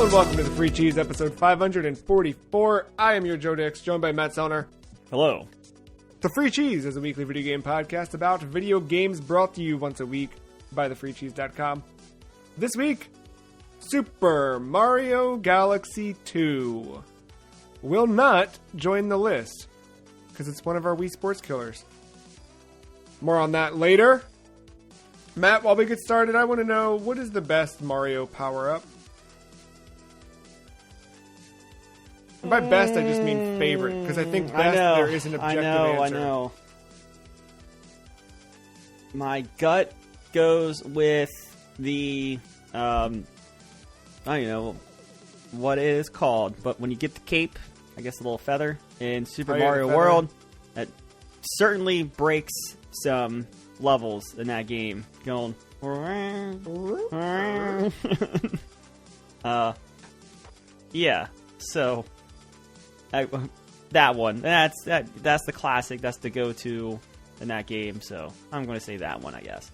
and welcome to the Free Cheese, episode 544. I am your Joe Dix, joined by Matt Sellner. Hello. The Free Cheese is a weekly video game podcast about video games brought to you once a week by thefreecheese.com. This week, Super Mario Galaxy 2 will not join the list because it's one of our Wii Sports Killers. More on that later. Matt, while we get started, I want to know, what is the best Mario power-up? And by best, I just mean favorite, because I think best there is an objective answer. I know. My gut goes with the, I don't know what it is called, but when you get the cape, I guess the little feather, in Super Mario World, that certainly breaks some levels in that game. Going, yeah, so... that one. That's the classic. That's the go-to in that game. So I'm going to say that one, I guess.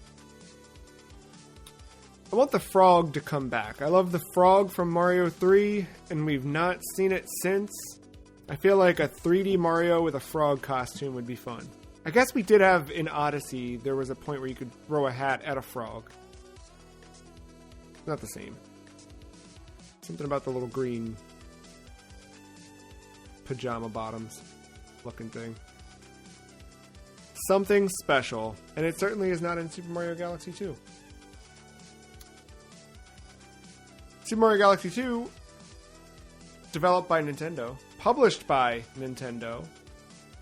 I want the frog to come back. I love the frog from Mario 3, and we've not seen it since. I feel like a 3D Mario with a frog costume would be fun. I guess we did have in Odyssey, there was a point where you could throw a hat at a frog. Not the same. Something about the little green pajama bottoms looking thing. Something special, and it certainly is not in Super Mario Galaxy 2. Super Mario Galaxy 2, developed by Nintendo, published by Nintendo,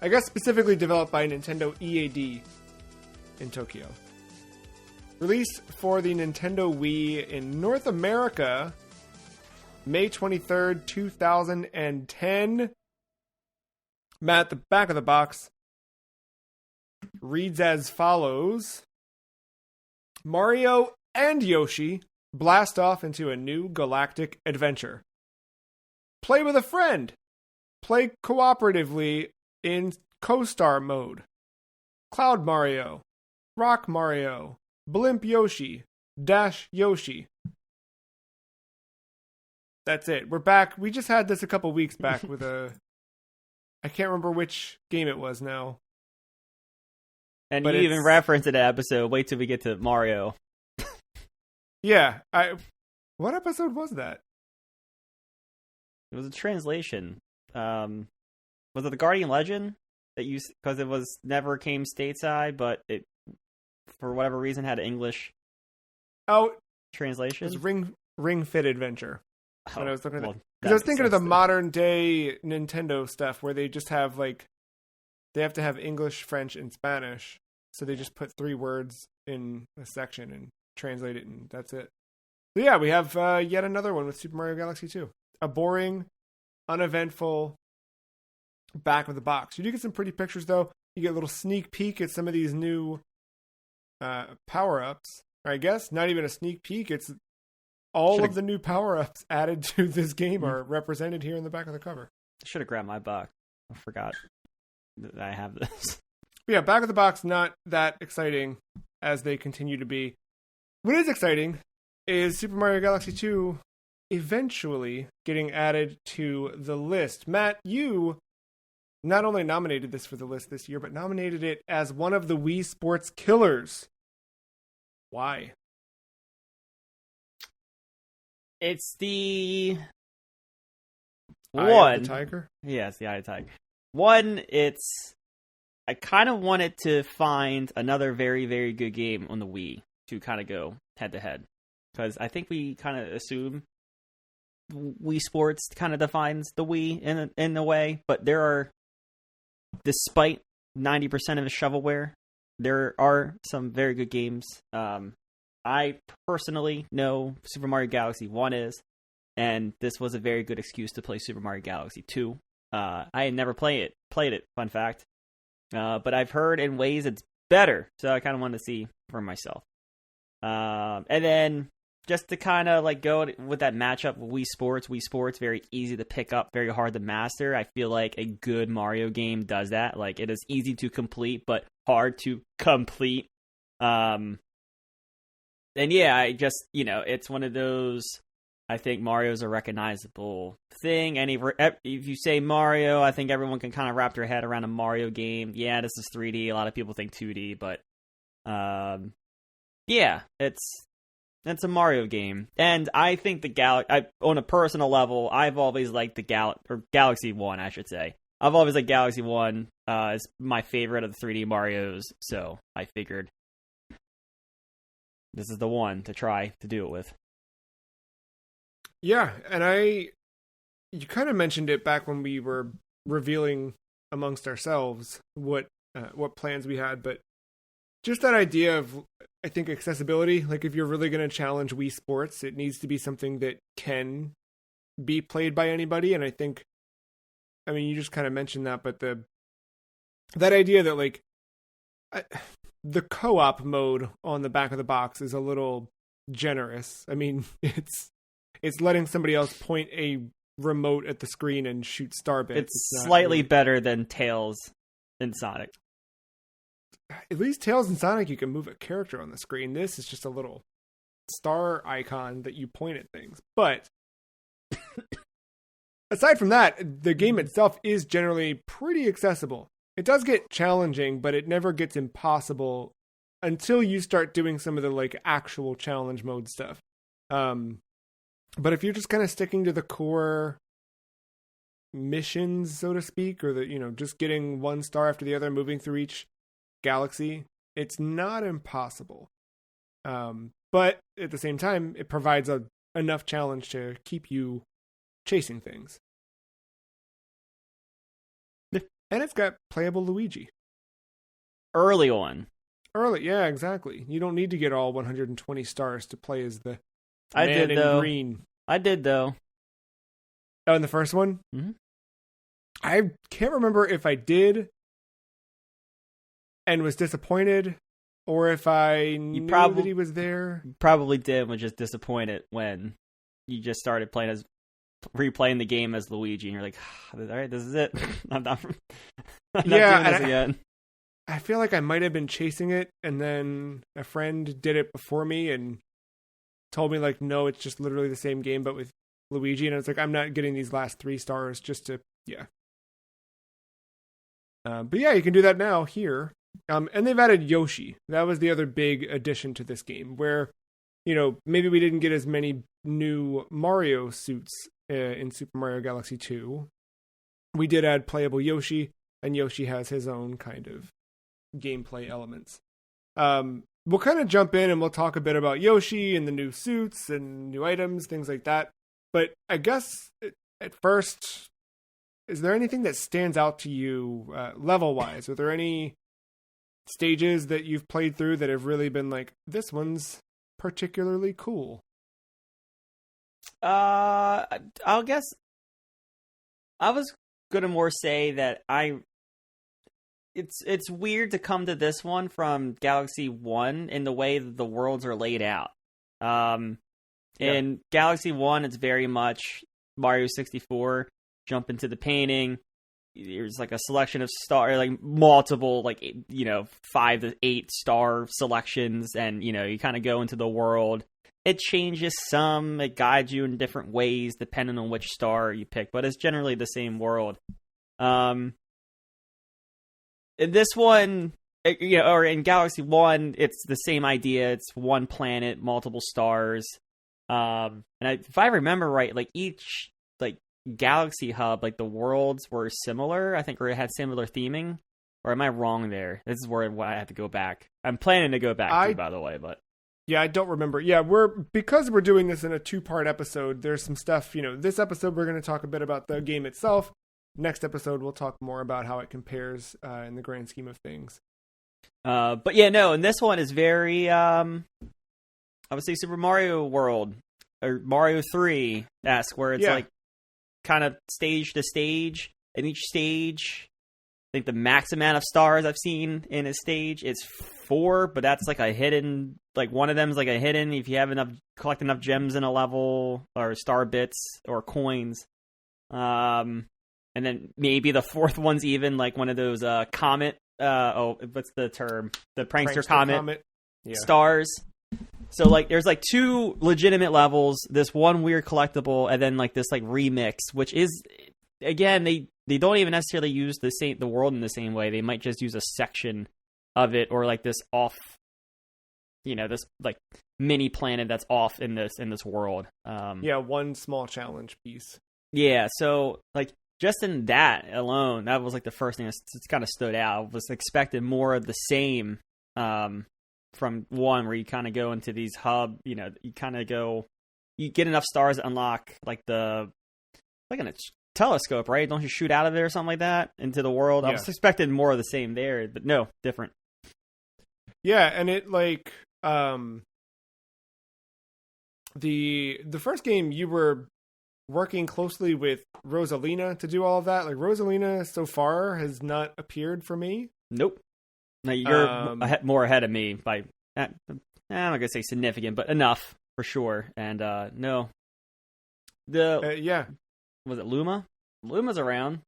I guess specifically developed by Nintendo EAD in Tokyo. Released for the Nintendo Wii in North America, May 23rd, 2010. Matt, the back of the box reads as follows. Mario and Yoshi blast off into a new galactic adventure. Play with a friend. Play cooperatively in Co-Star mode. Cloud Mario. Rock Mario. Blimp Yoshi. Dash Yoshi. That's it. We're back. We just had this a couple weeks back with a... I can't remember which game it was now. And but you even referenced it in the episode. Wait till we get to Mario. Yeah. What episode was that? It was a translation. Was it the Guardian Legend? Because it was never came stateside, but it, for whatever reason, had an English translation. It was Ring Fit Adventure. Oh, when I was looking at that. Because I was thinking of the modern day Nintendo stuff where they just have they have to have English, French, and Spanish. So they just put 3 words in a section and translate it, and that's it. So yeah, we have yet another one with Super Mario Galaxy 2. A boring, uneventful back of the box. You do get some pretty pictures, though. You get a little sneak peek at some of these new power-ups. Or I guess not even a sneak peek. It's all of the new power-ups added to this game are represented here in the back of the cover. I should have grabbed my box. I forgot that I have this. Yeah, back of the box, not that exciting as they continue to be. What is exciting is Super Mario Galaxy 2 eventually getting added to the list. Matt, you not only nominated this for the list this year, but nominated it as one of the Wii Sports Killers. Why? It's the Eye of the Tiger? Yeah, it's the Eye of the Tiger. One, I kind of wanted to find another very, very good game on the Wii to kind of go head-to-head. Because I think we kind of assume Wii Sports kind of defines the Wii in a way. But there are, despite 90% of the shovelware, there are some very good games. I personally know Super Mario Galaxy 1 is, and this was a very good excuse to play Super Mario Galaxy 2. I had never played it, fun fact. But I've heard in ways it's better, so I kind of wanted to see for myself. And then just to kind of go with that matchup with Wii Sports, very easy to pick up, very hard to master. I feel like a good Mario game does that. It is easy to complete, but hard to complete. And yeah, I just, it's one of those I think Mario's a recognizable thing. If you say Mario, I think everyone can kind of wrap their head around a Mario game. Yeah, this is 3D. A lot of people think 2D, but yeah, it's a Mario game. And I think on a personal level, I've always liked the Galaxy 1, I should say. I've always liked Galaxy 1 as my favorite of the 3D Marios, so I figured this is the one to try to do it with. Yeah, and you kind of mentioned it back when we were revealing amongst ourselves what plans we had, but just that idea of, I think, accessibility. Like, if you're really going to challenge Wii Sports, it needs to be something that can be played by anybody. And I think, I mean, you just kind of mentioned that, but that idea that, like, the co-op mode on the back of the box is a little generous. I mean, it's letting somebody else point a remote at the screen and shoot star bits. It's slightly better than Tails and Sonic. At least Tails and Sonic, you can move a character on the screen. This is just a little star icon that you point at things. But aside from that, the game itself is generally pretty accessible. It does get challenging, but it never gets impossible until you start doing some of the, like, actual challenge mode stuff. But if you're just kind of sticking to the core missions, so to speak, or just getting one star after the other, moving through each galaxy, it's not impossible. But at the same time, it provides enough challenge to keep you chasing things. And it's got playable Luigi. Early on. Yeah, exactly. You don't need to get all 120 stars to play as the I man did, in though. green. I did, though. Oh, in the first one? Mm-hmm. I can't remember if I did and was disappointed, or if I knew that he was there. Probably did, was just disappointed when you just started replaying the game as Luigi, and you're like, all right, this is it. I'm not doing this again. I feel like I might have been chasing it, and then a friend did it before me and told me, like, no, it's just literally the same game, but with Luigi. And I was like, I'm not getting these last 3 stars just to, yeah. But yeah, you can do that now here. And they've added Yoshi. That was the other big addition to this game, where, maybe we didn't get as many new Mario suits in Super Mario Galaxy 2. We did add playable Yoshi, and Yoshi has his own kind of gameplay elements. We'll kind of jump in and we'll talk a bit about Yoshi and the new suits and new items, things like that. But I guess at first, is there anything that stands out to you level-wise? Are there any stages that you've played through that have really been like, this one's particularly cool? I'll guess I was gonna more say that it's weird to come to this one from Galaxy 1 in the way that the worlds are laid out. In Galaxy 1, it's very much Mario 64, jump into the painting. There's like a selection of like multiple, 5 to 8 star selections, and you kind of go into the world. It changes some, it guides you in different ways depending on which star you pick, but it's generally the same world. In this one, or in Galaxy 1, it's the same idea. It's one planet, multiple stars. If I remember right, like each Galaxy hub, like the worlds were similar, I think, or it had similar theming. Or am I wrong there? This is where I have to go back. I'm planning to go back to, by the way, but yeah, I don't remember. Yeah, because we're doing this in a 2-part episode, there's some stuff, this episode we're going to talk a bit about the game itself. Next episode we'll talk more about how it compares in the grand scheme of things. But yeah, no, and this one is very I would say Super Mario World or Mario 3-esque, where it's like kind of stage to stage, and each stage, I think the max amount of stars I've seen in a stage is 4, but that's like a hidden, like one of them is like a hidden if you have collect enough gems in a level, or star bits or coins. And then maybe the 4th one's even like one of those comet what's the term? The prankster comet. Yeah. Stars. So like there's like 2 legitimate levels, this one weird collectible, and then like this like remix, which is again they don't even necessarily use the world in the same way. They might just use a section of it, or like this off, this like mini planet that's off in this world. One small challenge piece. Yeah, so like just in that alone, that was like the first thing that's kind of stood out. I was expecting more of the same from 1, where you kind of go into these hub, you get enough stars to unlock like in a telescope, right? Don't you shoot out of it or something like that into the world? Yeah. I was expecting more of the same there, but no, different. Yeah, and it like the first game you were working closely with Rosalina to do all of that. Like Rosalina so far has not appeared for me. Nope. No, you're more ahead of me by I'm not gonna say significant, but enough for sure. And no, was it Luma? Luma's around.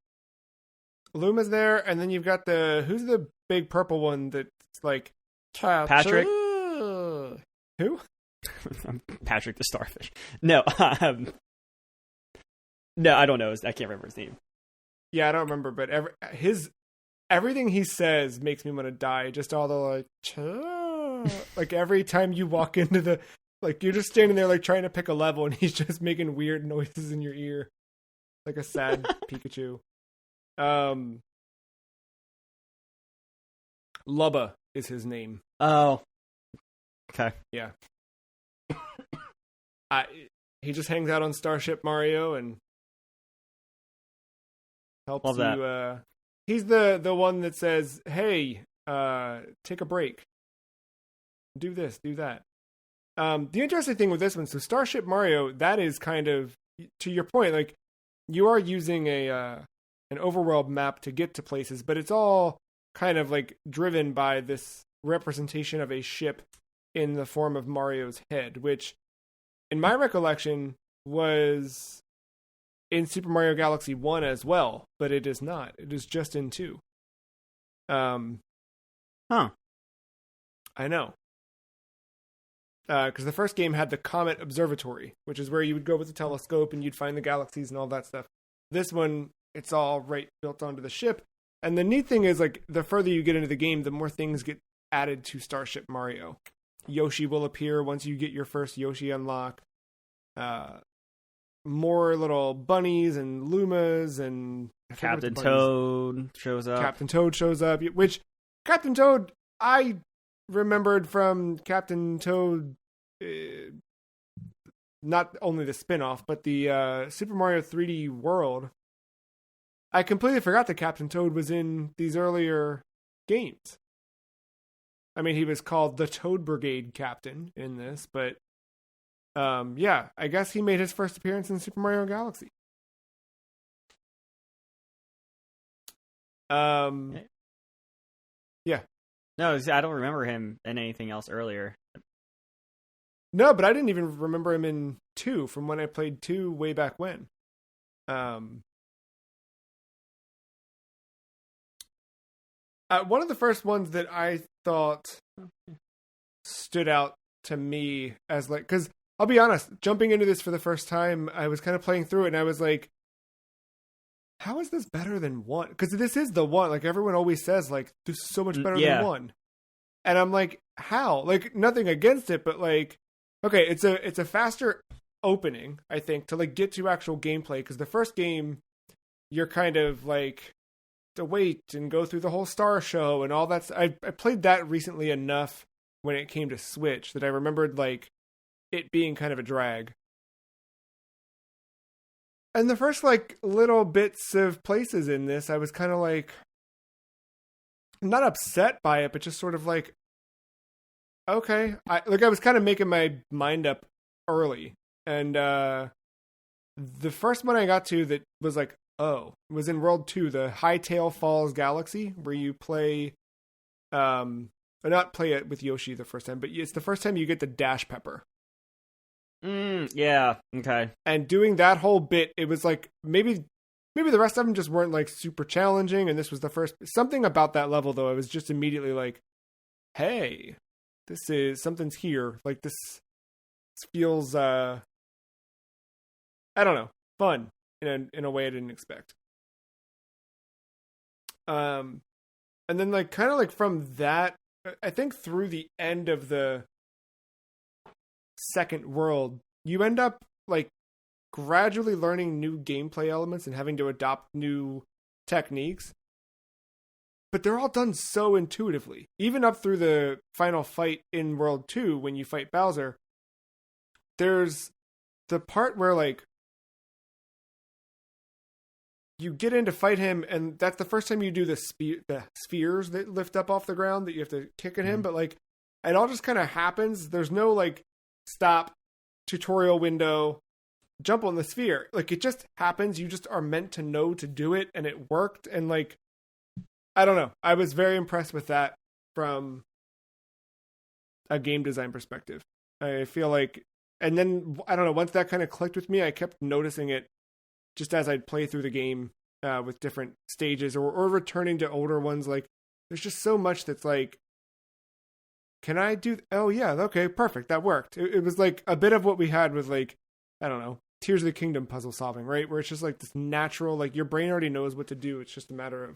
Luma's there, and then you've got who's the big purple one that's like Patrick? Who? Patrick the Starfish. No, no, I don't know. I can't remember his name. Yeah, I don't remember, but everything he says makes me want to die. Just all the like every time you walk into like you're just standing there like trying to pick a level, and he's just making weird noises in your ear, like a sad Pikachu. Lubba is his name. Oh, okay. Yeah. He just hangs out on Starship Mario and helps Love you. That. He's the one that says, "Hey, take a break. Do this, do that." The interesting thing with this one, so Starship Mario, that is kind of, to your point, like you are using an overworld map to get to places, but it's all kind of like driven by this representation of a ship in the form of Mario's head, which in my recollection was in Super Mario Galaxy 1 as well, but it is not. It is just in 2. Huh. I know. Because the first game had the Comet Observatory, which is where you would go with the telescope and you'd find the galaxies and all that stuff. This one, it's all right built onto the ship. And the neat thing is, like, the further you get into the game, the more things get added to Starship Mario. Yoshi will appear once you get your first Yoshi unlock. More little bunnies and Lumas and Captain Toad shows up. Captain Toad shows up, which Captain Toad I remembered from Captain Toad, not only the spin-off, but the Super Mario 3D World. I completely forgot that Captain Toad was in these earlier games. I mean, he was called the Toad Brigade Captain in this, but yeah, I guess he made his first appearance in Super Mario Galaxy. Yeah. No, I don't remember him in anything else earlier. No, but I didn't even remember him in 2 from when I played 2 way back when. One of the first ones that I thought stood out to me as like, because I'll be honest, jumping into this for the first time, I was kind of playing through it and I was like, how is this better than 1? Because this is the 1. Like everyone always says, like, this is so much better than 1. And I'm like, how? Like, nothing against it, but like, okay, it's a faster opening, I think, to like get to actual gameplay. Because the first game, you're kind of like to wait and go through the whole star show and all that. I played that recently enough when it came to Switch that I remembered like it being kind of a drag. And the first like little bits of places in this, I was kind of like not upset by it, but just sort of like, okay. I was kind of making my mind up early. And the first one I got to that was like, oh, it was in World 2, the Hightail Falls Galaxy, where you play, not play it with Yoshi the first time, but it's the first time you get the Dash Pepper. Yeah, okay. And doing that whole bit, it was like, maybe the rest of them just weren't like super challenging, and this was the first. Something about that level, though, I was just immediately like, hey, something's here. Like this feels, I don't know, fun in a way I didn't expect. And then like kind of like from that, I think through the end of the second world, you end up like gradually learning new gameplay elements and having to adopt new techniques. But they're all done so intuitively. Even up through the final fight in World 2, when you fight Bowser, there's the part where, like, you get in to fight him, and that's the first time you do the spheres that lift up off the ground that you have to kick at him. But, like, it all just kind of happens. There's no, like, stop, tutorial window, jump on the sphere. Like, it just happens. You just are meant to know to do it, and it worked. And, like, I don't know. I was very impressed with that from a game design perspective. I feel like, and then, I don't know, once that kind of clicked with me, I kept noticing it just as I'd play through the game with different stages or returning to older ones. Like, there's just so much that's like, can I do, oh yeah, okay, perfect, that worked. It was like a bit of what we had with, like, I don't know, Tears of the Kingdom puzzle solving, right? Where it's just like this natural, like, your brain already knows what to do. It's just a matter of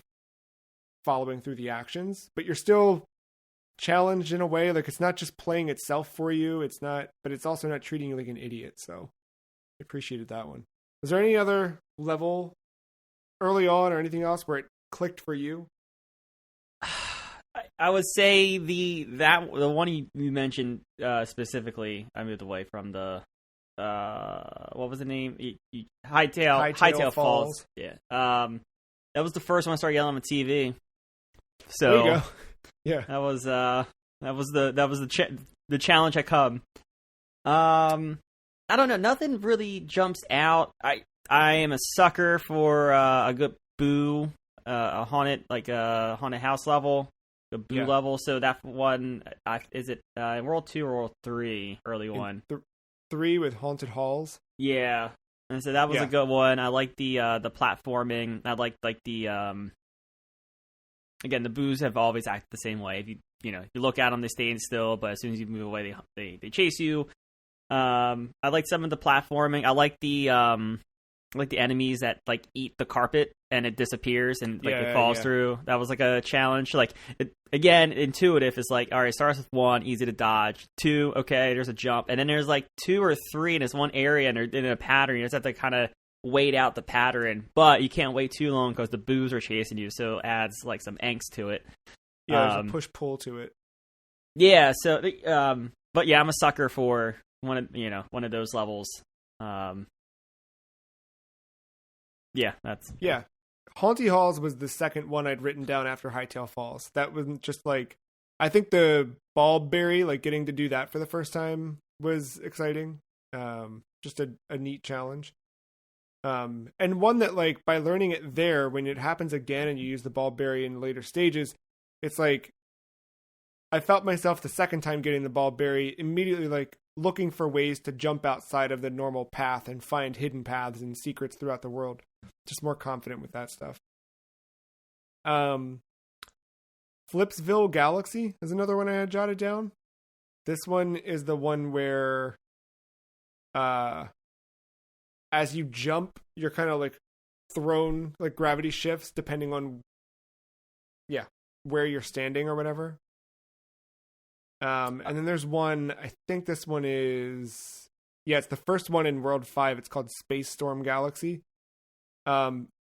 following through the actions, but you're still challenged in a way. Like, it's not just playing itself for you. It's not, but it's also not treating you like an idiot. So I appreciated that one. Was there any other level early on or anything else where it clicked for you? I would say the one you mentioned specifically, I moved away from the what was the name? Hightail Falls. Yeah. That was the first one I started yelling on TV. So there you go. Yeah. That was the challenge I come. I don't know, nothing really jumps out. I am a sucker for a good Boo, a haunted house level, a Boo level. So that one, is it in World 2 or World 3, early one? 3 with Haunted Halls. Yeah. And so that was a good one. I like the platforming. I like the again, the Boos have always acted the same way. If you look at them, they stay still, but as soon as you move away, they chase you. I like some of the platforming. I like the enemies that like eat the carpet and it disappears and like it falls through. That was like a challenge. Like again, intuitive is like, all right, starts with 1, easy to dodge. 2, okay, there's a jump, and then there's like 2 or 3 in this one area, and they're in a pattern. You just have to kind of wait out the pattern, but you can't wait too long because the Boos are chasing you, so it adds like some angst to it. Yeah, there's a push pull to it. Yeah, so but yeah, I'm a sucker for one of those levels. Yeah, that's Haunty Halls was the second one I'd written down after Hightail Falls. That was just like, I think the Bulbberry, like getting to do that for the first time was exciting. Just a neat challenge. And one that, like, by learning it there, when it happens again and you use the Bulbberry in later stages, it's like, I felt myself the second time getting the Bulbberry immediately like looking for ways to jump outside of the normal path and find hidden paths and secrets throughout the world. Just more confident with that stuff. Flipsville Galaxy is another one I had jotted down. This one is the one where as you jump, you're kind of like thrown, like gravity shifts depending on where you're standing or whatever. And then there's one, I think this one is, it's the first one in World 5. It's called Space Storm Galaxy.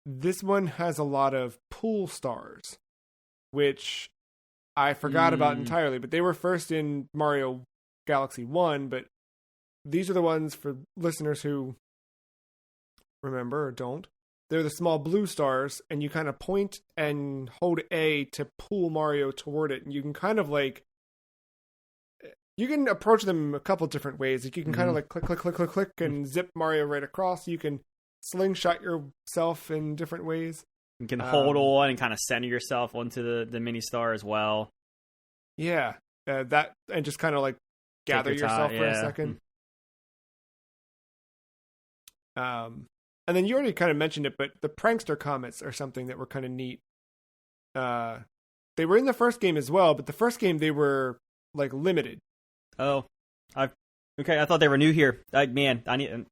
This one has a lot of pool stars, which I forgot about entirely, but they were first in Mario Galaxy 1, but these are the ones for listeners who remember or don't. They're the small blue stars, and you kind of point and hold A to pull Mario toward it, and you can kind of like, you can approach them a couple different ways. Like you can kind of like click, click, click, click, click, and zip Mario right across. You can slingshot yourself in different ways. You can hold on and kind of center yourself onto the mini star as well. Yeah, that, and just kind of like gather yourself for a second. And then you already kind of mentioned it, but the prankster comets are something that were kind of neat. They were in the first game as well, but the first game they were like limited. Oh, okay. I thought they were new here. I need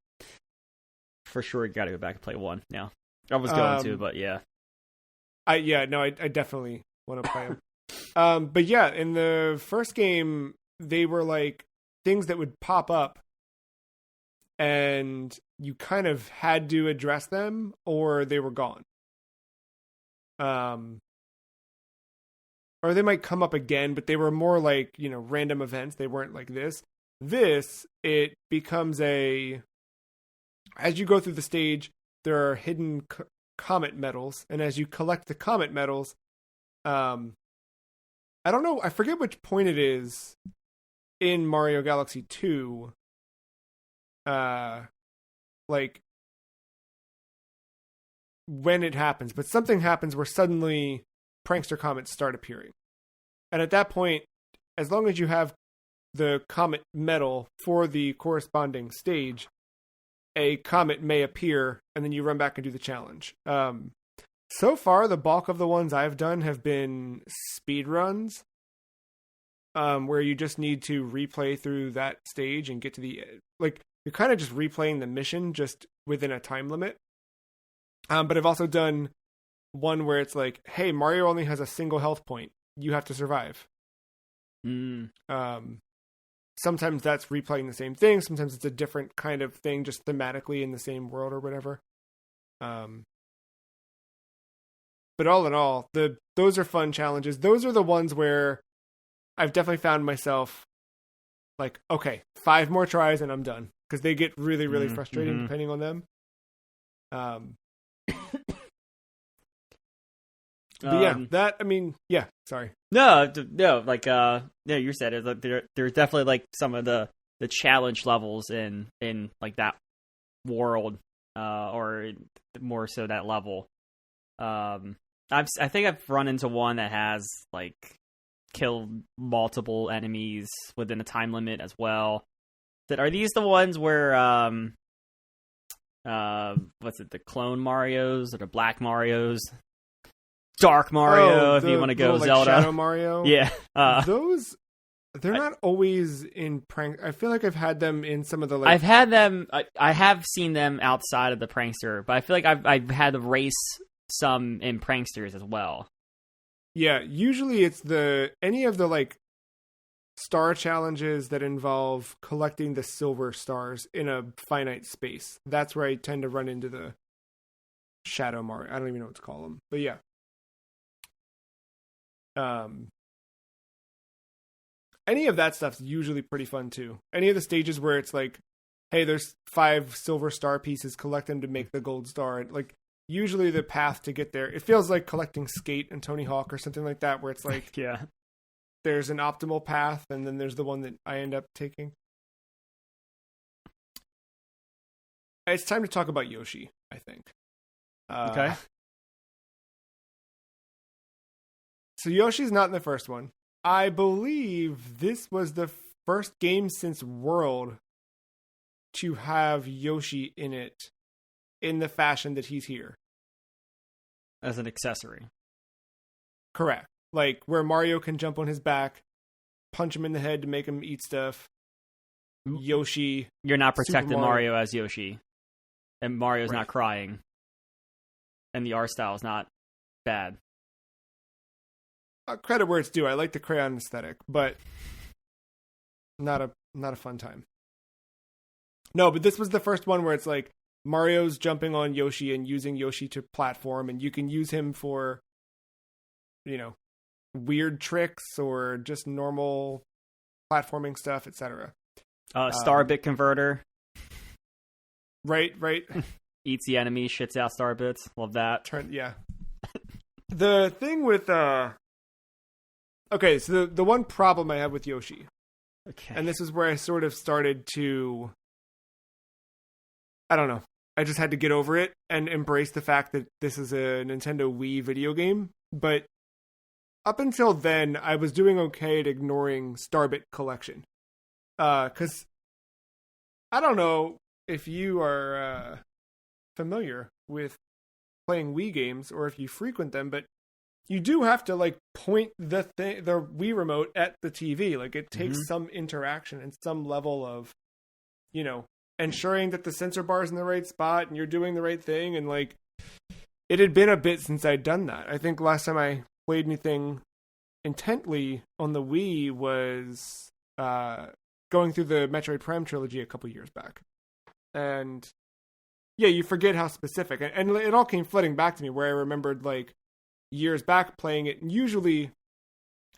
for sure. Got to go back and play 1 now. I was going to, but yeah. I definitely want to play them. But yeah, in the first game, they were like things that would pop up, and you kind of had to address them, or they were gone. Or they might come up again, but they were more like, random events. They weren't like this. It becomes as you go through the stage, there are hidden comet medals, and as you collect the comet medals, I don't know, I forget which point it is in Mario Galaxy 2, like when it happens, but something happens where suddenly prankster comets start appearing. And at that point, as long as you have the comet medal for the corresponding stage, a comet may appear, and then you run back and do the challenge. So far, the bulk of the ones I've done have been speed runs, where you just need to replay through that stage and get to you're kind of just replaying the mission just within a time limit. But I've also done one where it's like, hey, Mario only has a single health point. You have to survive. Sometimes that's replaying the same thing. Sometimes it's a different kind of thing, just thematically in the same world or whatever. But all in all, those are fun challenges. Those are the ones where I've definitely found myself like, okay, 5 more tries and I'm done. Because they get really, really frustrating depending on them. But sorry. No, you said it. Like, there's definitely like some of the challenge levels in like that world, or more so that level. I think I've run into one that has like killed multiple enemies within a time limit as well. Are these the ones where what's it? The clone Marios or the Black Marios? Dark Mario, if you want to go Zelda. Shadow Mario. Yeah. Those, they're not always in prank. I feel like I've had them in some of the I've had them. I have seen them outside of the prankster, but I feel like I've had to race some in pranksters as well. Yeah, usually it's any of the like star challenges that involve collecting the silver stars in a finite space. That's where I tend to run into the Shadow Mario. I don't even know what to call them, but yeah. Any of that stuff's usually pretty fun too. Any of the stages where it's like, hey, there's 5 silver star pieces, collect them to make the gold star. Like, usually the path to get there, it feels like collecting Skate and Tony Hawk or something like that, where it's like, yeah, there's an optimal path, and then there's the one that I end up taking. It's time to talk about Yoshi, I think. Okay. So Yoshi's not in the first one. I believe this was the first game since World to have Yoshi in it in the fashion that he's here. As an accessory. Correct. Like, where Mario can jump on his back, punch him in the head to make him eat stuff. Yoshi. You're not protecting Mario as Yoshi. And Mario's not crying. And the art style is not bad. Credit where it's due. I like the crayon aesthetic, but not a fun time. No, but this was the first one where it's like Mario's jumping on Yoshi and using Yoshi to platform, and you can use him for, weird tricks or just normal platforming stuff, etc. Star bit converter. Right. Eats the enemy, shits out star bits. Love that. Yeah. The thing with okay, so the one problem I have with Yoshi, and this is where I sort of started to, I don't know, I just had to get over it and embrace the fact that this is a Nintendo Wii video game, but up until then, I was doing okay at ignoring Starbit collection. Because I don't know if you are familiar with playing Wii games or if you frequent them, but you do have to like point the Wii remote at the TV. Like it takes some interaction and some level of, you know, ensuring that the sensor bar is in the right spot and you're doing the right thing. And like, it had been a bit since I'd done that. I think last time I played anything intently on the Wii was going through the Metroid Prime trilogy a couple years back. And yeah, you forget how specific. And it all came flooding back to me where I remembered like years back playing it. And usually,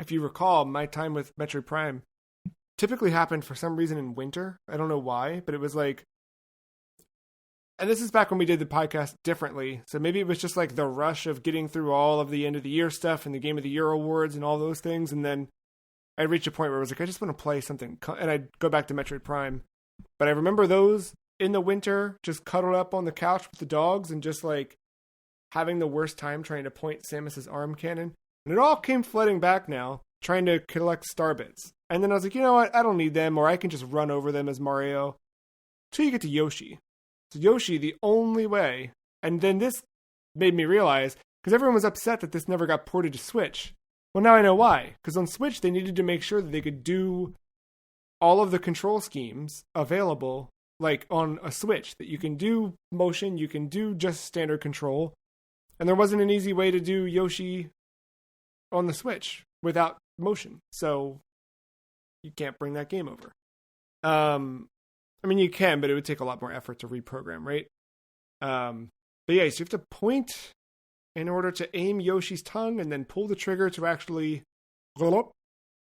if you recall, my time with Metroid Prime typically happened for some reason in winter. I don't know why, but it was like, and this is back when we did the podcast differently. So maybe it was just like the rush of getting through all of the end of the year stuff and the Game of the Year awards and all those things. And then I reached a point where I was like, I just want to play something. And I'd go back to Metroid Prime. But I remember those in the winter, just cuddled up on the couch with the dogs and just like having the worst time trying to point Samus's arm cannon. And it all came flooding back now, trying to collect star bits. And then I was like, you know what? I don't need them, or I can just run over them as Mario. Till you get to Yoshi. So Yoshi, the only way, and then this made me realize, because everyone was upset that this never got ported to Switch. Well, now I know why. Because on Switch, they needed to make sure that they could do all of the control schemes available, like on a Switch, that you can do motion, you can do just standard control. And there wasn't an easy way to do Yoshi on the Switch without motion. So you can't bring that game over. I mean, you can, but it would take a lot more effort to reprogram, right? But yeah, so you have to point in order to aim Yoshi's tongue and then pull the trigger to actually go up,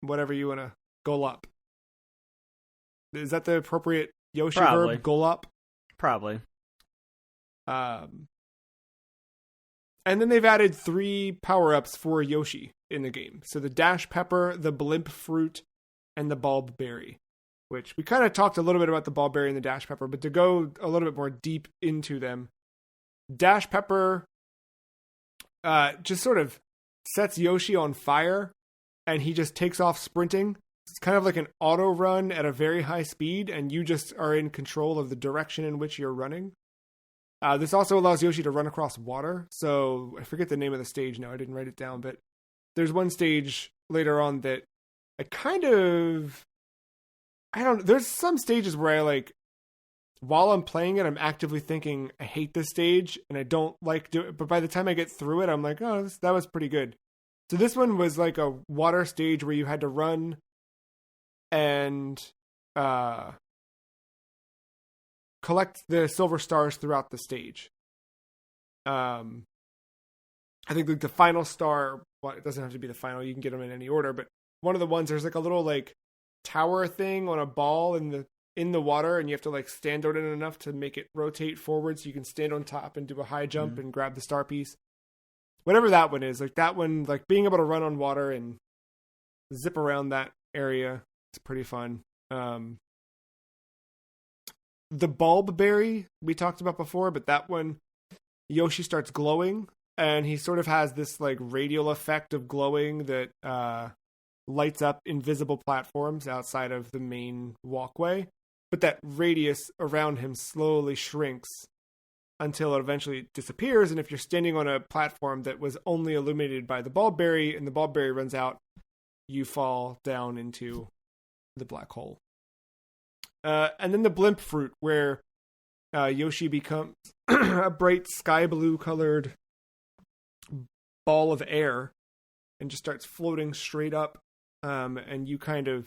whatever you want to go up. Is that the appropriate Yoshi verb? Go up? Probably. And then they've added 3 power-ups for Yoshi in the game. So the Dash Pepper, the Blimp Fruit, and the Bulb Berry. Which we kind of talked a little bit about the Bulb Berry and the Dash Pepper, but to go a little bit more deep into them, Dash Pepper just sort of sets Yoshi on fire, and he just takes off sprinting. It's kind of like an auto run at a very high speed, and you just are in control of the direction in which you're running. This also allows Yoshi to run across water. So I forget the name of the stage now. I didn't write it down, but there's one stage later on that there's some stages where I like, while I'm playing it, I'm actively thinking, I hate this stage and I don't like do it. But by the time I get through it, I'm like, oh, that was pretty good. So this one was like a water stage where you had to run and collect the silver stars throughout the stage. I think like the final star, well, it doesn't have to be the final, you can get them in any order, but one of the ones, there's like a little like tower thing on a ball in the water, and you have to like stand on it enough to make it rotate forward so you can stand on top and do a high jump and grab the star piece. Whatever that one is, like that one, like being able to run on water and zip around that area is pretty fun. The Bulb Berry we talked about before, but that one, Yoshi starts glowing, and he sort of has this like radial effect of glowing that lights up invisible platforms outside of the main walkway, but that radius around him slowly shrinks until it eventually disappears. And if you're standing on a platform that was only illuminated by the Bulb Berry and the Bulb Berry runs out, you fall down into the black hole. And then the Blimp Fruit, where Yoshi becomes a bright sky blue colored ball of air and just starts floating straight up. And you kind of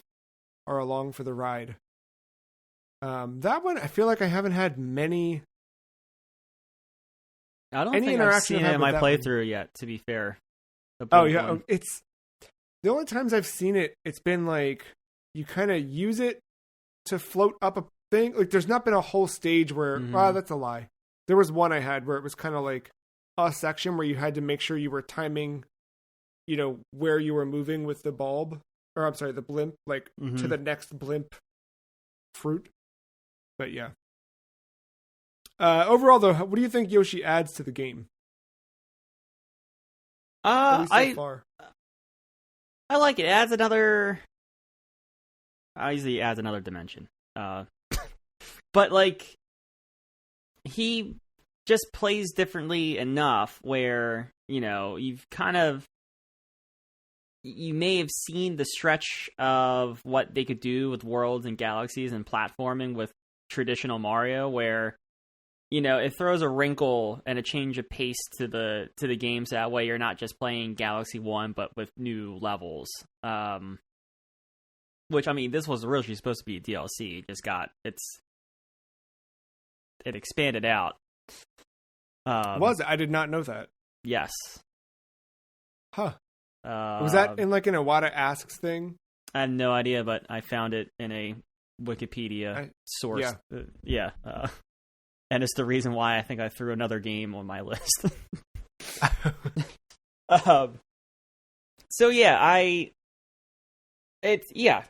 are along for the ride. That one, I feel like I haven't had many. I don't think I've seen it in my playthrough yet, to be fair. Oh, yeah. It's the only times I've seen it, it's been like you kind of use it to float up a thing. Like there's not been a whole stage where, that's a lie. There was one I had where it was kind of like a section where you had to make sure you were timing, you know, where you were moving with the bulb, or I'm sorry, the blimp, like to the next blimp fruit. But yeah. Overall, though, what do you think Yoshi adds to the game? I like it. It adds another. Obviously, it adds another dimension. But like, he just plays differently enough where, you know, you've kind of you may have seen the stretch of what they could do with worlds and galaxies and platforming with traditional Mario, where it throws a wrinkle and a change of pace to the game, so that way you're not just playing Galaxy 1 but with new levels. Which, I mean, this was originally supposed to be a DLC. It just it expanded out. Was it? I did not know that. Yes. Huh. Was that in like an Iwata Asks thing? I have no idea, but I found it in a Wikipedia source. Yeah. And it's the reason why I think I threw another game on my list. So yeah,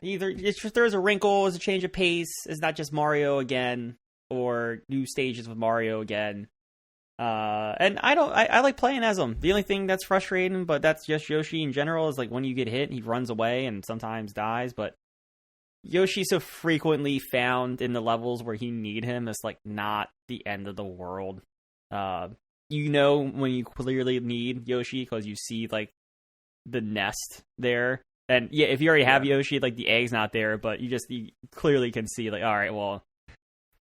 either it just throws a wrinkle as a change of pace. It's not just Mario again, or new stages with Mario again. And I like playing as him. The only thing that's frustrating, but that's just Yoshi in general, is like when you get hit, he runs away and sometimes dies. But Yoshi's so frequently found in the levels where you need him, it's like not the end of the world. When you clearly need Yoshi because you see like the nest there. And yeah, if you already have Yoshi, like the egg's not there, but you clearly can see like, all right, well,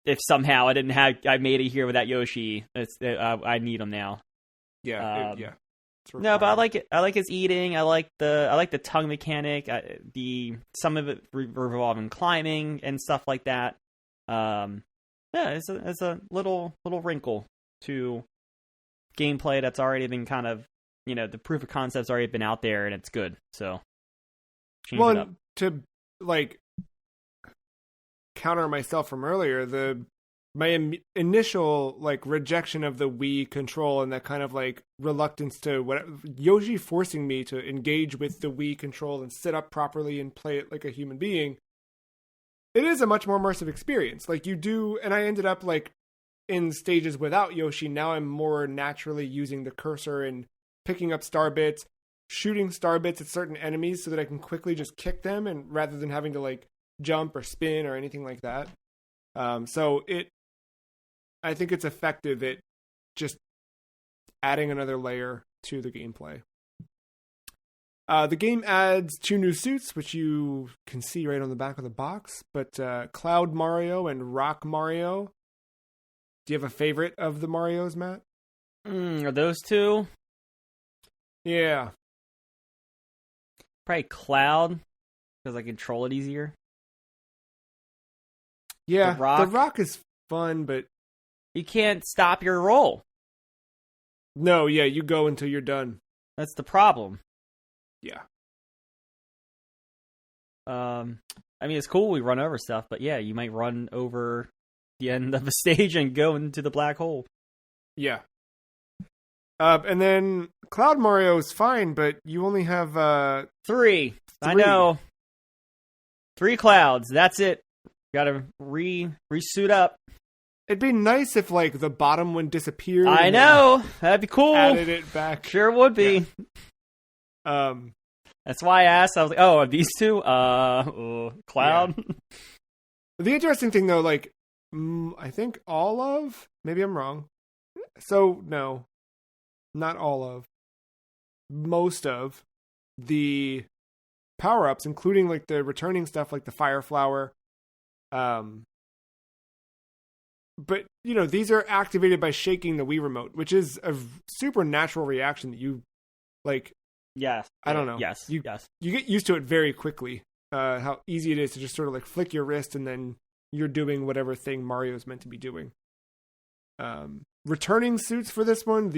if somehow I made it here without Yoshi, I need him now. Yeah, No, but I like it. I like his eating. I like the tongue mechanic. Some of it revolving climbing and stuff like that. It's a little wrinkle to gameplay that's already been kind of, the proof of concept's already been out there and it's good. So change it up. To like counter myself from earlier, my initial like rejection of the Wii control and that kind of like reluctance to Yoshi forcing me to engage with the Wii control and sit up properly and play it like a human being, it is a much more immersive experience. Like you do, and I ended up like in stages without Yoshi. Now I'm more naturally using the cursor and picking up star bits, shooting star bits at certain enemies so that I can quickly just kick them, and rather than having to like jump or spin or anything like that. I think it's effective at just adding another layer to the gameplay. The game adds 2 new suits, which you can see right on the back of the box, but Cloud Mario and Rock Mario. Do you have a favorite of the Marios, Matt? Are those 2? Yeah. Probably Cloud, because I control it easier. Yeah, the rock is fun, but you can't stop your roll. No, yeah, you go until you're done. That's the problem. Yeah. I mean, it's cool we run over stuff, but yeah, you might run over the end of a stage and go into the black hole. Yeah. And then Cloud Mario is fine, but you only have 3. I know. 3 clouds. That's it. Gotta re-suit up. It'd be nice if, like, the bottom one disappeared. I know. That'd be cool. Added it back. Sure would be. Yeah. That's why I asked. I was like, oh, are these 2? Cloud? Yeah. The interesting thing, though, like, I think maybe I'm wrong. So, no. Not all of. Most of the power-ups, including, like, the returning stuff, like the Fire Flower, but, these are activated by shaking the Wii remote, which is a super natural reaction that you, like... Yes. I don't know. Yes. You get used to it very quickly, how easy it is to just sort of, like, flick your wrist and then you're doing whatever thing Mario's meant to be doing. Returning suits for this one,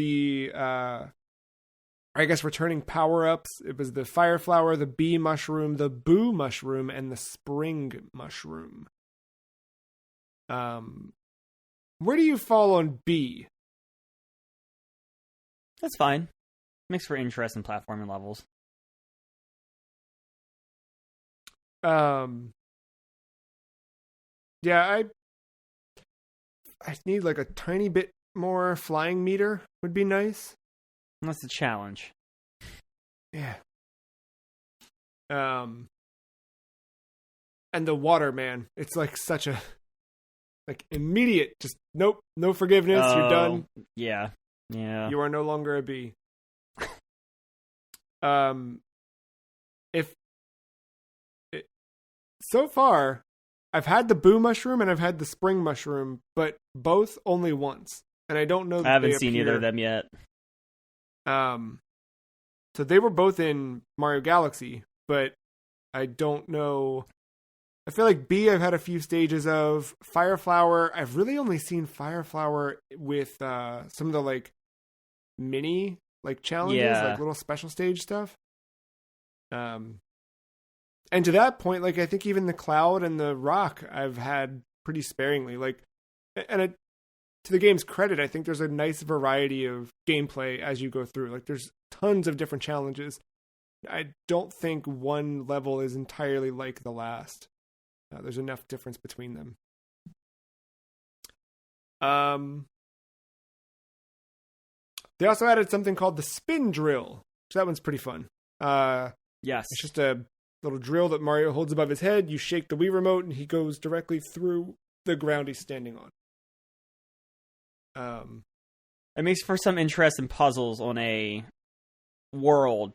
returning power-ups, it was the Fire Flower, the Bee Mushroom, the Boo Mushroom, and the Spring Mushroom. Where do you fall on B? That's fine. Makes for interesting platforming levels. Yeah, I need like a tiny bit more flying meter would be nice. That's a challenge. Yeah. And the water, man, it's like such a immediate, just nope, no forgiveness, you're done. Yeah. You are no longer a bee. so far, I've had the Boo Mushroom and I've had the Spring Mushroom, but both only once. And I don't know that I haven't they seen appear. either of them yet. So they were both in Mario Galaxy, but I don't know. I feel like B I've had a few stages of. Fire Flower, I've really only seen Fire Flower with some of the like mini like challenges, like little special stage stuff. And to that point, like I think even the Cloud and the Rock I've had pretty sparingly. Like, and to the game's credit, I think there's a nice variety of gameplay as you go through. Like there's tons of different challenges. I don't think one level is entirely like the last. There's enough difference between them. They also added something called the spin drill. So that one's pretty fun. Yes. It's just a little drill that Mario holds above his head. You shake the Wii remote and he goes directly through the ground he's standing on. It makes for some interesting puzzles on a world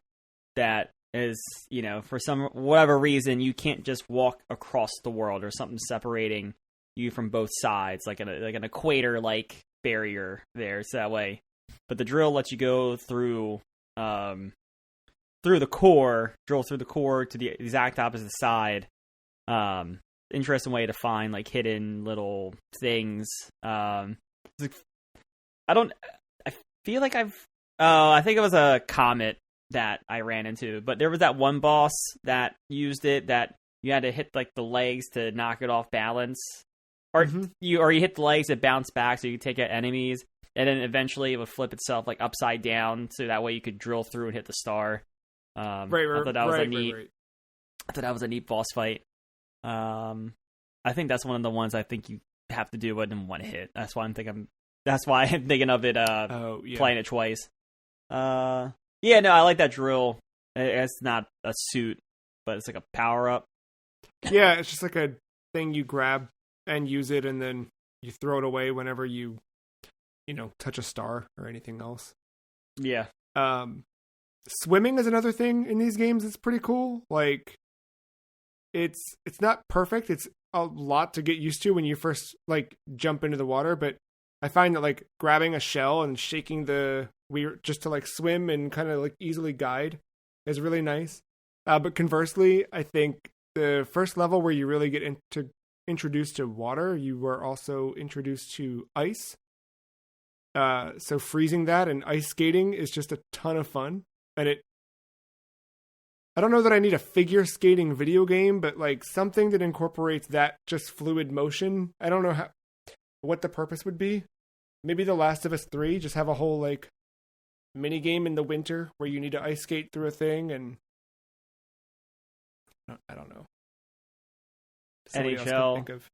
that is, you know, for some whatever reason, you can't just walk across the world or something separating you from both sides, like an equator-like barrier there. So that way, but the drill lets you go through the core, drill through the core to the exact opposite side. Interesting way to find like hidden little things. I feel like I think it was a comet that I ran into, but there was that one boss that used it that you had to hit like the legs to knock it off balance, or you hit the legs, it bounced back so you could take out enemies, and then eventually it would flip itself like upside down so that way you could drill through and hit the star. I thought that was I thought that was a neat boss fight. I think that's one of the ones I think you have to do it in one hit. That's why I'm thinking of it. Playing it twice. Yeah, no, I like that drill. It's not a suit, but it's like a power up. Yeah, it's just like a thing you grab and use it, and then you throw it away whenever you touch a star or anything else. Yeah. Swimming is another thing in these games that's pretty cool. Like, it's not perfect. It's a lot to get used to when you first like jump into the water, but I find that like grabbing a shell and shaking the Wii just to like swim and kind of like easily guide is really nice. But conversely, I think the first level where you really get introduced to water, you were also introduced to ice. So freezing that and ice skating is just a ton of fun. And I don't know that I need a figure skating video game, but like something that incorporates that just fluid motion. I don't know what the purpose would be. Maybe The Last of Us 3, just have a whole like mini game in the winter where you need to ice skate through a thing, and I don't know. Somebody else can think of.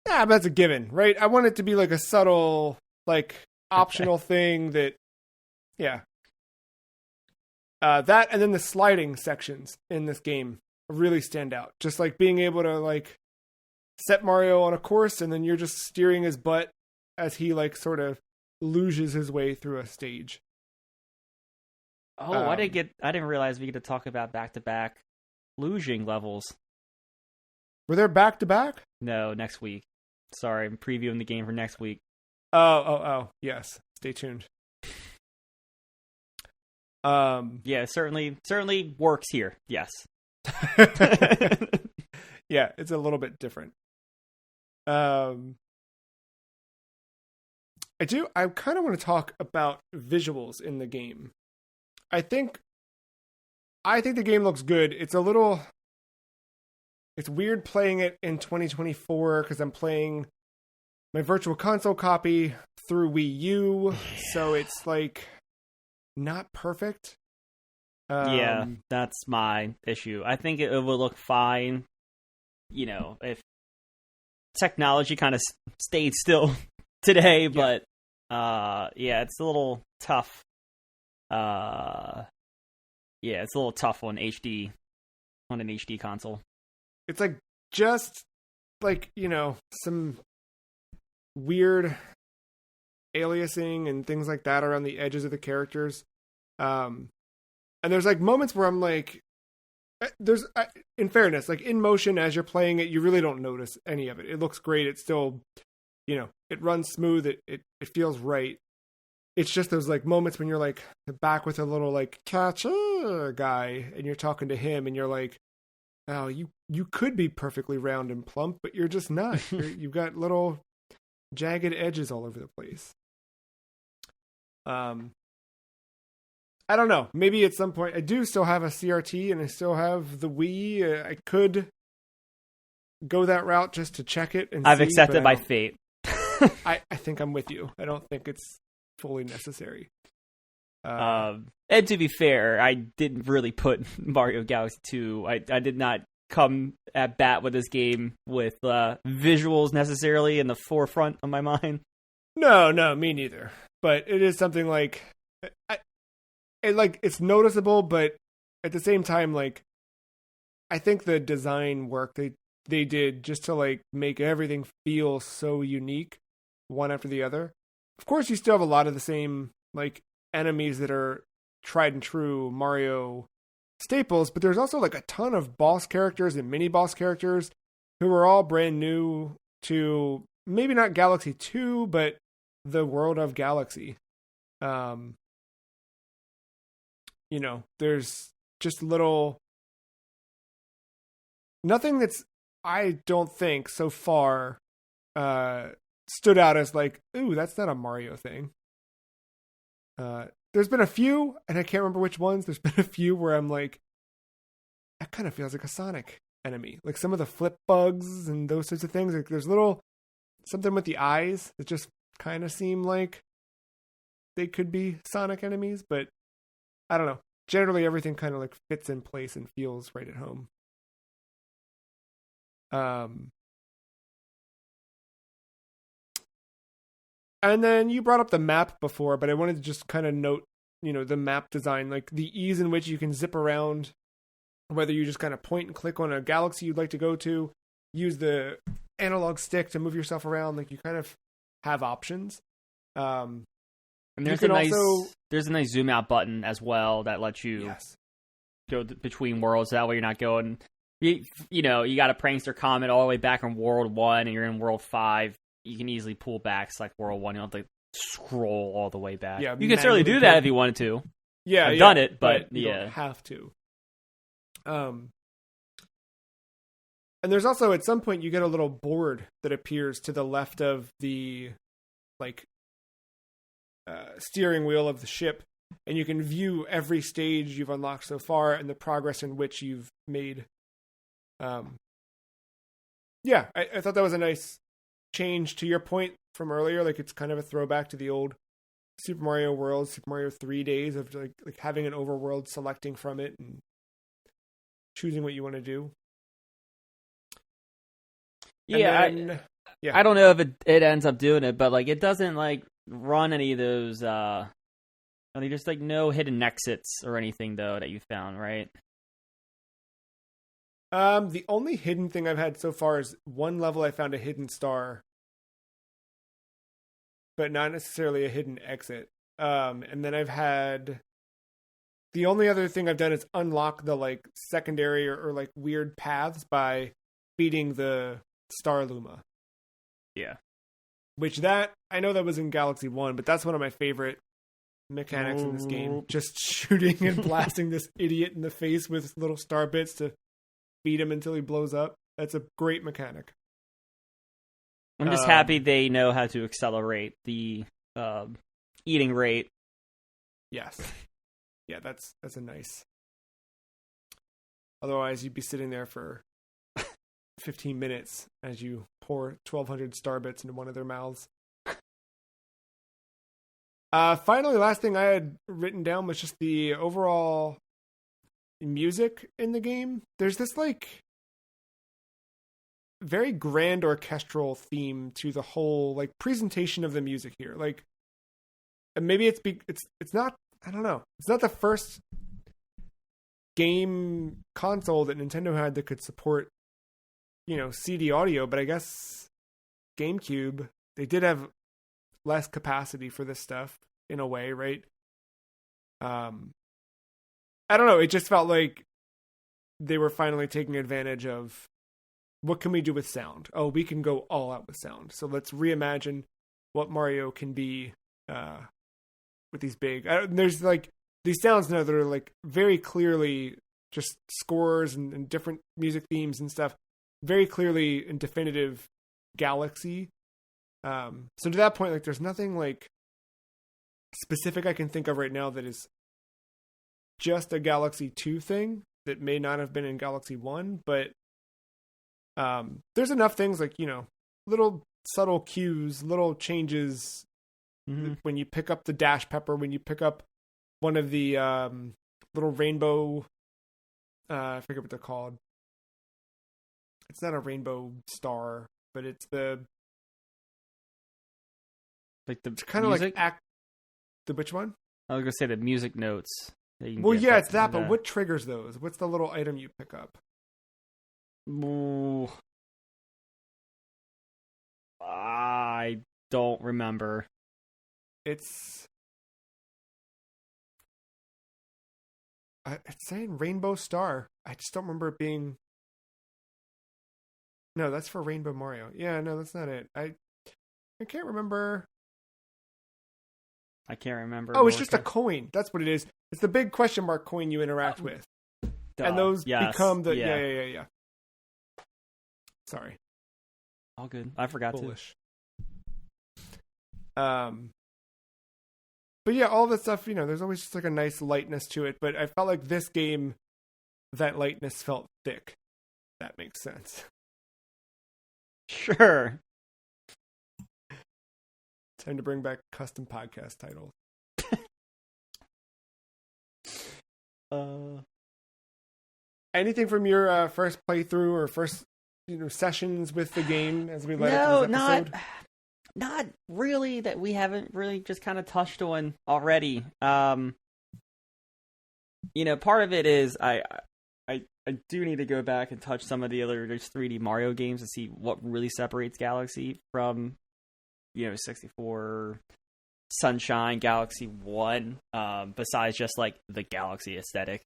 Yeah, but that's a given, right? I want it to be like a subtle, like optional thing that, yeah. That and then the sliding sections in this game really stand out. Just like being able to like set Mario on a course and then you're just steering his butt as he like sort of luges his way through a stage. Oh, I didn't realize we get to talk about back-to-back luging levels. Were there back-to-back? No, next week. Sorry, I'm previewing the game for next week. Oh, yes. Stay tuned. Yeah, certainly works here. Yes. Yeah, it's a little bit different. I kind of want to talk about visuals in the game. I think the game looks good. It's weird playing it in 2024 because I'm playing my Virtual Console copy through Wii U, so it's like not perfect. Yeah, that's my issue. I think it will look fine, if technology kind of stayed still today, but it's a little tough. It's a little tough on an HD console. It's like just like, some weird aliasing and things like that around the edges of the characters. And there's like moments where I'm like, there's in fairness, like in motion as you're playing it, you really don't notice any of it. It looks great. It's still, it runs smooth. It feels right. It's just those like moments when you're like back with a little like catcher guy and you're talking to him and you're like, oh, you could be perfectly round and plump, but you're just not. You've got little jagged edges all over the place. I don't know. Maybe at some point I do still have a CRT and I still have the Wii. I could go that route just to check it. And I've accepted my fate. I think I'm with you. I don't think it's fully necessary. And to be fair, I didn't really put Mario Galaxy 2. I did not come at bat with this game with visuals necessarily in the forefront of my mind. No, me neither. But it is something like, it's noticeable, but at the same time, like, I think the design work they did just to like make everything feel so unique, one after the other. Of course, you still have a lot of the same like enemies that are tried and true Mario staples, but there's also like a ton of boss characters and mini boss characters who are all brand new to maybe not Galaxy 2, but the world of Galaxy. There's just nothing that's, I don't think so far stood out as like, ooh, that's not a Mario thing. There's been a few, and I can't remember which ones. There's been a few where I'm like, that kind of feels like a Sonic enemy. Like some of the flip bugs and those sorts of things. Like there's something with the eyes that just kind of seem like they could be Sonic enemies, but I don't know. Generally, everything kind of like fits in place and feels right at home. And then you brought up the map before, but I wanted to just kind of note, the map design, like the ease in which you can zip around, whether you just kind of point and click on a galaxy you'd like to go to, use the analog stick to move yourself around. Like you kind of have options. And there's a nice zoom out button as well that lets you go between worlds. That way you're not going, you got a prankster comment all the way back in World 1 and you're in World 5. You can easily pull back, select World 1. You don't have to scroll all the way back. Yeah, you can certainly do that if you wanted to. Yeah, I've done it, but you don't have to. And there's also, at some point, you get a little board that appears to the left of the, like, steering wheel of the ship, and you can view every stage you've unlocked so far and the progress in which you've made. I thought that was a nice change to your point from earlier. Like it's kind of a throwback to the old Super Mario World, Super Mario 3 days of like having an overworld, selecting from it and choosing what you want to do. I don't know if it ends up doing it, but like it doesn't like run any of those there's like no hidden exits or anything though that you found, right? The only hidden thing I've had so far is one level I found a hidden star, but not necessarily a hidden exit. And then I've had, the only other thing I've done is unlock the like secondary or like weird paths by beating the Star Luma. Yeah. Which I know that was in Galaxy 1, but that's one of my favorite mechanics in this game. Just shooting and blasting this idiot in the face with little star bits to beat him until he blows up. That's a great mechanic. I'm just happy they know how to accelerate the eating rate. Yes. Yeah, that's a nice. Otherwise, you'd be sitting there for 15 minutes as you pour 1,200 star bits into one of their mouths. Finally, last thing I had written down was just the overall music in the game. There's this like very grand orchestral theme to the whole like presentation of the music here. Like, and maybe it's not, I don't know, it's not the first game console that Nintendo had that could support, CD audio, but I guess GameCube, they did have less capacity for this stuff in a way, right? I don't know, it just felt like they were finally taking advantage of what can we do with sound? Oh, we can go all out with sound. So let's reimagine what Mario can be with these big. There's like these sounds now that are like very clearly just scores and different music themes and stuff. Very clearly and definitive Galaxy. So to that point, like there's nothing like specific I can think of right now that is just a Galaxy 2 thing that may not have been in Galaxy 1, but there's enough things like, you know, little subtle cues, little changes when you pick up the Dash Pepper, when you pick up one of the little rainbow, I forget what they're called. It's not a rainbow star, but it's the kind of like the which one? I was gonna say the music notes. Well, yeah, it's that. But what triggers those? What's the little item you pick up? Ooh. I don't remember. It's saying Rainbow Star. I just don't remember it being. No, that's for Rainbow Mario. Yeah, no, that's not it. I can't remember. I can't remember. Oh, it's just a coin. That's what it is. It's the big question mark coin you interact with. And those become the... Yeah. Sorry. All good. I forgot Foolish. But yeah, all that stuff, you know, there's always just like a nice lightness to it. But I felt like this game, that lightness felt thick. That makes sense. Sure. Time to bring back custom podcast titles. Anything from your first playthrough or first, you know, sessions with the game as we led up to this episode? Not really that we haven't really just kind of touched on already. You know, part of it is I do need to go back and touch some of the other just 3D Mario games to see what really separates Galaxy from, you know, 64, Sunshine, Galaxy 1, besides just like the Galaxy aesthetic,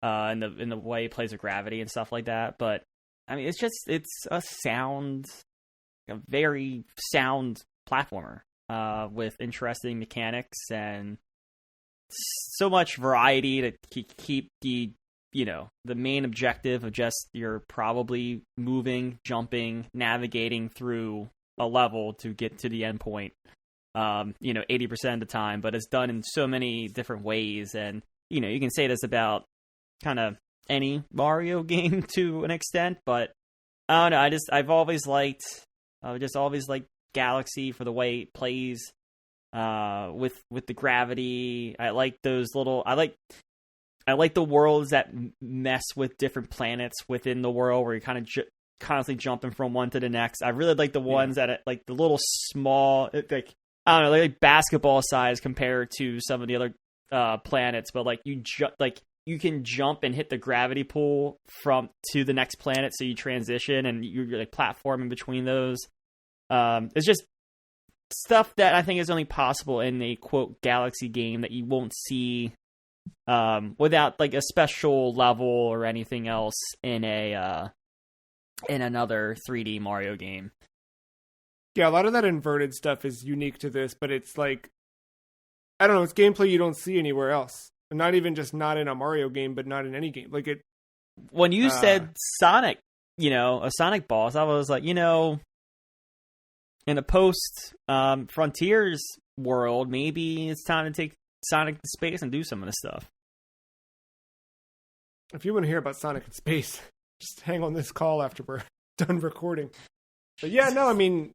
and the way it plays with gravity and stuff like that. But I mean, it's a very sound platformer, with interesting mechanics and so much variety to keep the, you know, the main objective of just you're probably moving, jumping, navigating through a level to get to the end point, you know, 80% of the time, but it's done in so many different ways. And, you know, you can say this about kind of any Mario game to an extent, but I don't know. I've always liked Galaxy for the way it plays, with the gravity. I like those little, I like the worlds that mess with different planets within the world where you're kind of constantly jumping from one to the next. I really like the ones that like the little small, like I don't know, like basketball size compared to some of the other planets, but like you can jump and hit the gravity pull to the next planet, so you transition and you're like platforming between those. It's just stuff that I think is only possible in a quote Galaxy game that you won't see without like a special level or anything else in another 3D Mario game. Yeah, a lot of that inverted stuff is unique to this, but it's like, I don't know, it's gameplay you don't see anywhere else. Not even just not in a Mario game, but not in any game. Like it. When you said Sonic, you know, a Sonic boss, I was like, you know, in a post Frontiers world, maybe it's time to take Sonic to space and do some of this stuff. If you want to hear about Sonic in space, just hang on this call after we're done recording. But yeah, no, I mean,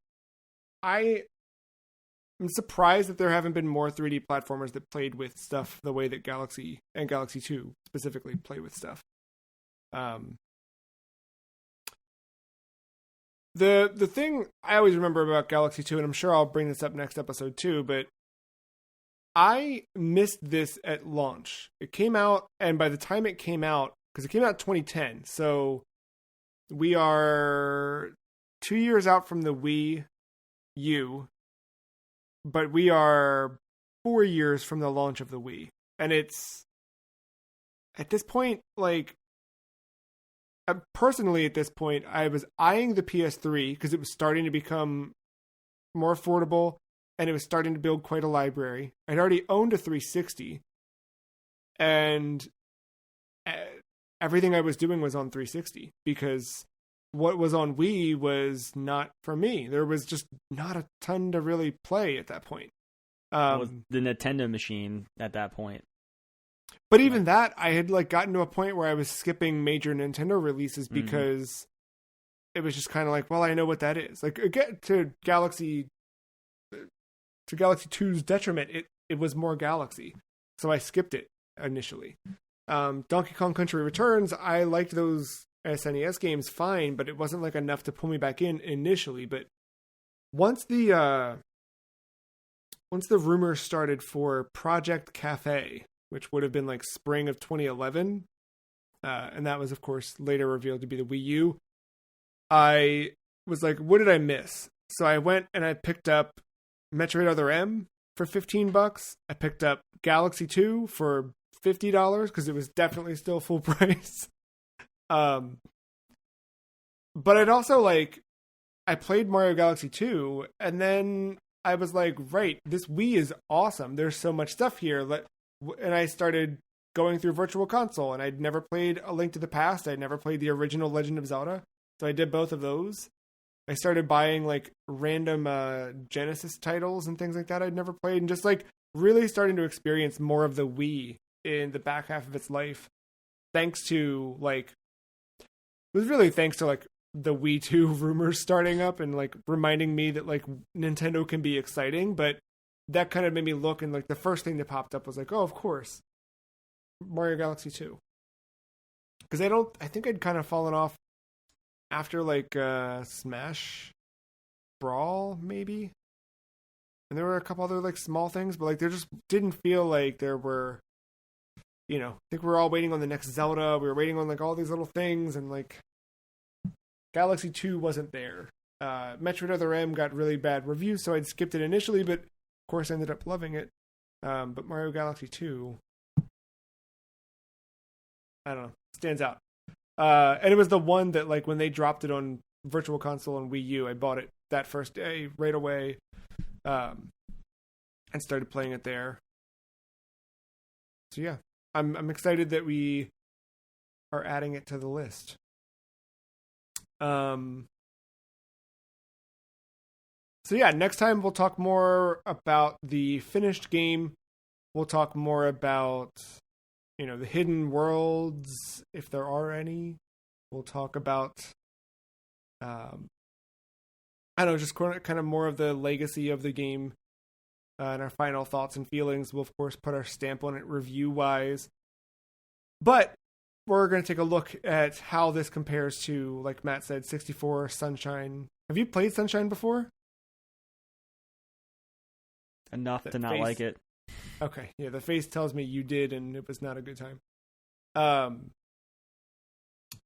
I'm surprised that there haven't been more 3D platformers that played with stuff the way that Galaxy and Galaxy 2 specifically play with stuff. The thing I always remember about Galaxy 2, and I'm sure I'll bring this up next episode too, but I missed this at launch. It came out, and by the time it came out, because it came out in 2010, so we are 2 years out from the Wii U, but we are 4 years from the launch of the Wii. And it's, at this point, like, personally at this point, I was eyeing the PS3 because it was starting to become more affordable and it was starting to build quite a library. I'd already owned a 360 and everything I was doing was on 360 because what was on Wii was not for me. There was just not a ton to really play at that point. It was the Nintendo machine at that point. But even that, I had like gotten to a point where I was skipping major Nintendo releases because it was just kind of like, well, I know what that is. Like, again, to Galaxy 2's detriment, it was more Galaxy. So I skipped it initially. Donkey Kong Country Returns, I liked those SNES games fine, but it wasn't like enough to pull me back in initially. But once the rumors started for Project Cafe, which would have been like spring of 2011, and that was, of course, later revealed to be the Wii U, I was like, what did I miss? So I went and I picked up Metroid Other M for $15. I picked up Galaxy 2 for $50 because it was definitely still full price. But I'd also I played Mario Galaxy 2 and then I was like, right, this Wii is awesome. There's so much stuff here. And I started going through Virtual Console, and I'd never played A Link to the Past. I'd never played the original Legend of Zelda. So I did both of those. I started buying random Genesis titles and things like that I'd never played, and just really starting to experience more of the Wii in the back half of its life. Thanks to it was really thanks to the Wii 2 rumors starting up and reminding me that Nintendo can be exciting, but that kind of made me look, and the first thing that popped up was oh, of course, Mario Galaxy 2. Because I think I'd kind of fallen off after Smash Brawl maybe, and there were a couple other small things, but there just didn't feel like there were, I think we were all waiting on the next Zelda. We were waiting on all these little things, and Galaxy 2 wasn't there. Metroid Other M got really bad reviews, so I'd skipped it initially, but of course I ended up loving it. But Mario Galaxy 2, I don't know, stands out. And it was the one that when they dropped it on Virtual Console and Wii U, I bought it that first day right away, and started playing it there. So yeah, I'm excited that we are adding it to the list. So yeah, next time we'll talk more about the finished game. We'll talk more about, the hidden worlds, if there are any. We'll talk about, I don't know, just kind of more of the legacy of the game, and our final thoughts and feelings. We'll, of course, put our stamp on it review-wise. But we're going to take a look at how this compares to, like Matt said, 64, Sunshine. Have you played Sunshine before? Enough that to not face. like it. Okay, yeah, the face tells me you did, and it was not a good time.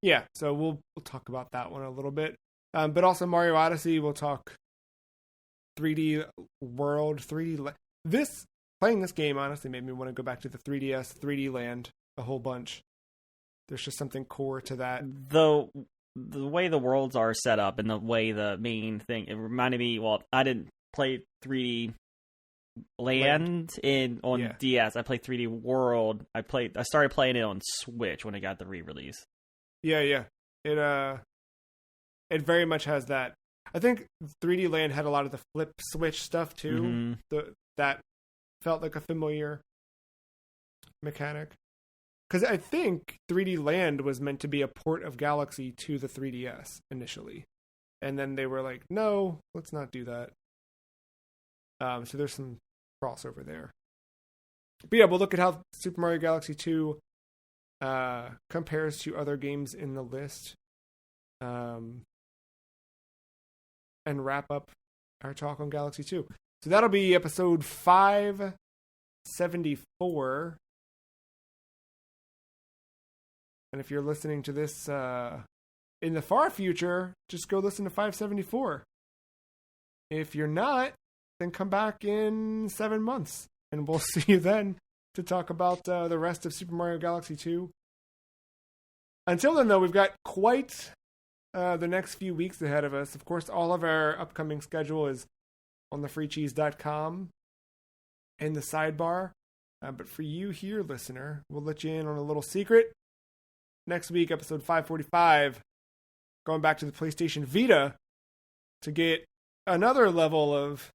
Yeah, so we'll talk about that one a little bit. But also Mario Odyssey, we'll talk 3D World, playing this game honestly made me want to go back to the 3DS, 3D Land a whole bunch. There's just something core to that. Though the way the worlds are set up and the way the main thing, it reminded me, I didn't play 3D Land on DS. I played 3D World. I started playing it on Switch when it got the re-release. Yeah. It very much has that. I think 3D Land had a lot of the flip switch stuff too. Mm-hmm. That felt like a familiar mechanic. Because I think 3D Land was meant to be a port of Galaxy to the 3DS initially. And then they were like, no, let's not do that. So there's some crossover there. But yeah, we'll look at how Super Mario Galaxy 2 compares to other games in the list. And wrap up our talk on Galaxy 2. So that'll be episode 574. And if you're listening to this in the far future, just go listen to 574. If you're not, then come back in 7 months. And we'll see you then to talk about the rest of Super Mario Galaxy 2 Until then, though, we've got quite the next few weeks ahead of us. Of course, all of our upcoming schedule is on thefreecheese.com in the sidebar. But for you here, listener, we'll let you in on a little secret. Next week, episode 545, going back to the PlayStation Vita to get another level of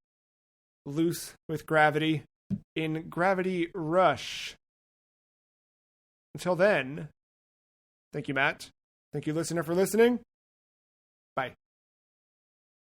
loose with gravity in Gravity Rush. Until then, thank you, Matt. Thank you, listener, for listening. Bye.